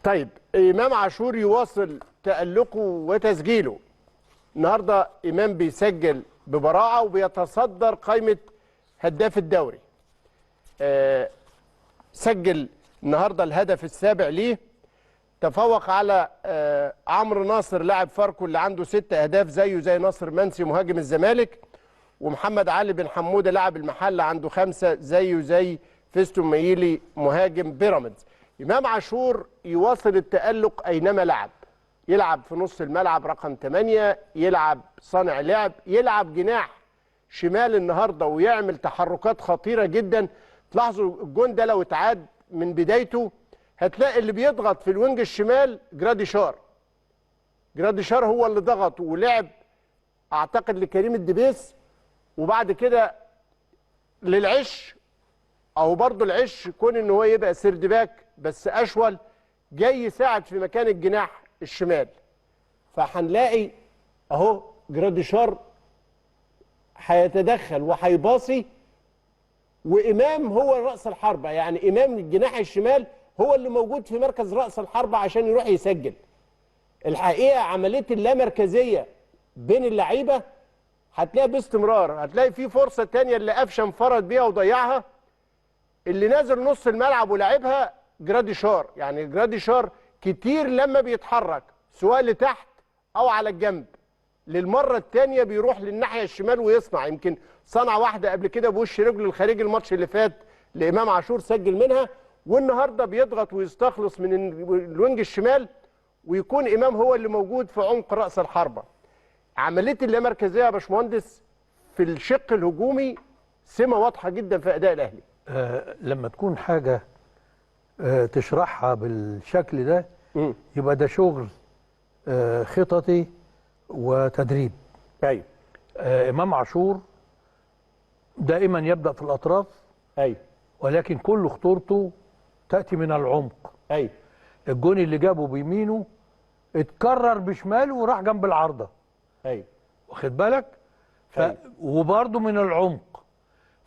طيب امام عاشور يواصل تألقه وتسجيله. النهارده امام بيسجل ببراعه وبيتصدر قائمه هداف الدوري. سجل النهارده الهدف السابع ليه، تفوق على عمرو ناصر لاعب فاركو اللي عنده 6 أهداف زيه زي ناصر منسي مهاجم الزمالك، ومحمد علي بن حموده لاعب المحله عنده 5 زيه زي فيستون ميلي مهاجم بيراميدز. امام عاشور يواصل التألق اينما لعب، يلعب في نص الملعب رقم 8، يلعب صانع لعب، يلعب جناح شمال النهارده ويعمل تحركات خطيره جدا. تلاحظوا الجون ده لو اتعاد من بدايته هتلاقي اللي بيضغط في الوينج الشمال جراديشار. جراديشار هو اللي ضغط ولعب اعتقد لكريم الدبيس، وبعد كده للعش، او برضه العش كون ان هو يبقى سيرد باك بس اشول جاي يساعد في مكان الجناح الشمال. فهنلاقي اهو جراديشار هيتدخل وهيباصي، وامام هو راس الحربه، يعني امام الجناح الشمال هو اللي موجود في مركز راس الحربه عشان يروح يسجل. الحقيقه عمليه اللامركزيه بين اللعيبه هتلاقيها باستمرار. هتلاقي في فرصه ثانيه اللي قفشه انفرد بيها وضيعها، اللي نازل نص الملعب ولعبها جراديشار. يعني جراديشار كتير لما بيتحرك سواء لتحت او على الجنب للمره الثانيه بيروح للناحيه الشمال ويصنع. يمكن صنع واحده قبل كده بوش رجله الخارجي الماتش اللي فات لامام عاشور سجل منها، والنهارده بيضغط ويستخلص من الوينج الشمال ويكون امام هو اللي موجود في عمق راس الحربه. عمليه اللامركزيه يا باشمهندس في الشق الهجومي سمه واضحه جدا في اداء الاهلي. لما تكون حاجه تشرحها بالشكل ده يبقى ده شغل خططي وتدريب. ايوه. امام عاشور دائما يبدا في الاطراف. ايوه. ولكن كل خطورته تاتي من العمق. ايوه. الجون اللي جابه بيمينه اتكرر بشماله وراح جنب العارضه. ايوه. واخد بالك؟ أيوة. وبرده من العمق.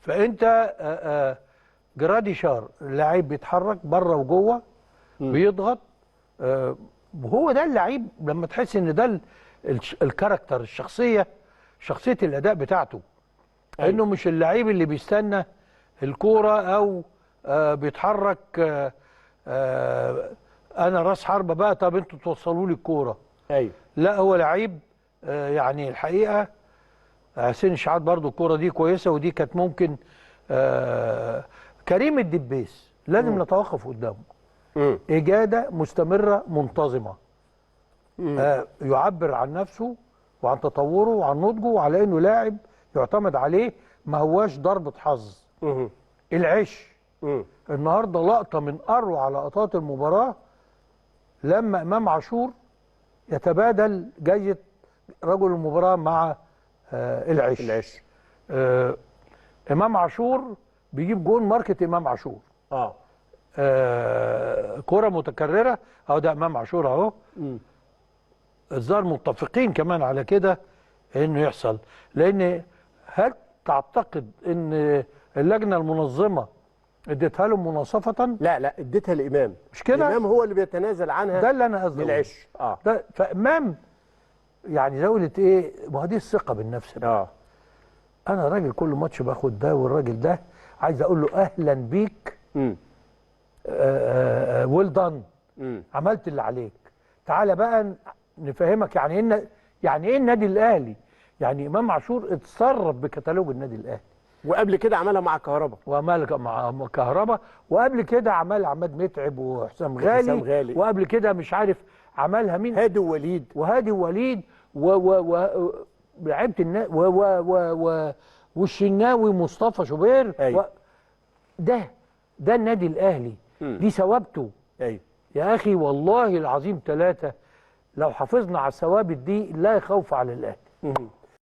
فانت جراديشار لعيب بيتحرك بره وجوه بيضغط. وهو ده اللعيب لما تحس ان ده الكاركتر، شخصيه الاداء بتاعته. أيوة. انه مش اللعيب اللي بيستنى الكوره او بيتحرك انا راس حربه بقى طب انتوا توصلوا لي الكوره. ايوه. لا هو لعيب يعني الحقيقه حسين الشحات برضو الكوره دي كويسه، ودي كانت ممكن كريم الدبيس لازم نتوقف قدامه. اجاده مستمره منتظمه. يعبر عن نفسه وعن تطوره وعن نضجه وعلى انه لاعب يعتمد عليه، ما هواش ضربه حظ. العش النهارده لقطه من اروع لقطات المباراه لما امام عاشور يتبادل جايزه رجل المباراه مع العش. امام عاشور بيجيب جون ماركه امام عاشور. كرة متكرره اهو، ده امام عاشور اهو. الظاهر متفقين كمان على كده انه يحصل، لان هل تعتقد ان اللجنه المنظمه اديتها له مناصفه؟ لا اديتها لامام. مش كده؟ امام هو اللي بيتنازل عنها. ده اللي انا قصدي للعش. ده فامام يعني زاويه ايه؟ ما هو دي الثقه بالنفس بقى. انا راجل كل ماتش باخد ده، والراجل ده عايز اقول له اهلا بيك. ويل دان. عملت اللي عليك. تعالى بقى نفهمك يعني ايه النادي الاهلي. يعني امام عاشور اتصرف بكتالوج النادي الاهلي. وقبل كده عملها مع كهربا. وعملها مع كهربا، وقبل كده عمل عماد متعب وحسام غالي. وقبل كده مش عارف عملها مين، هادي ووليد لعيبه النادي والشناوي مصطفى شوبير. أيوة. ده النادي الاهلي. دي ثوابته. ايوه يا اخي والله العظيم 3 لو حافظنا على الثوابت دي لا خوف على الاهلي.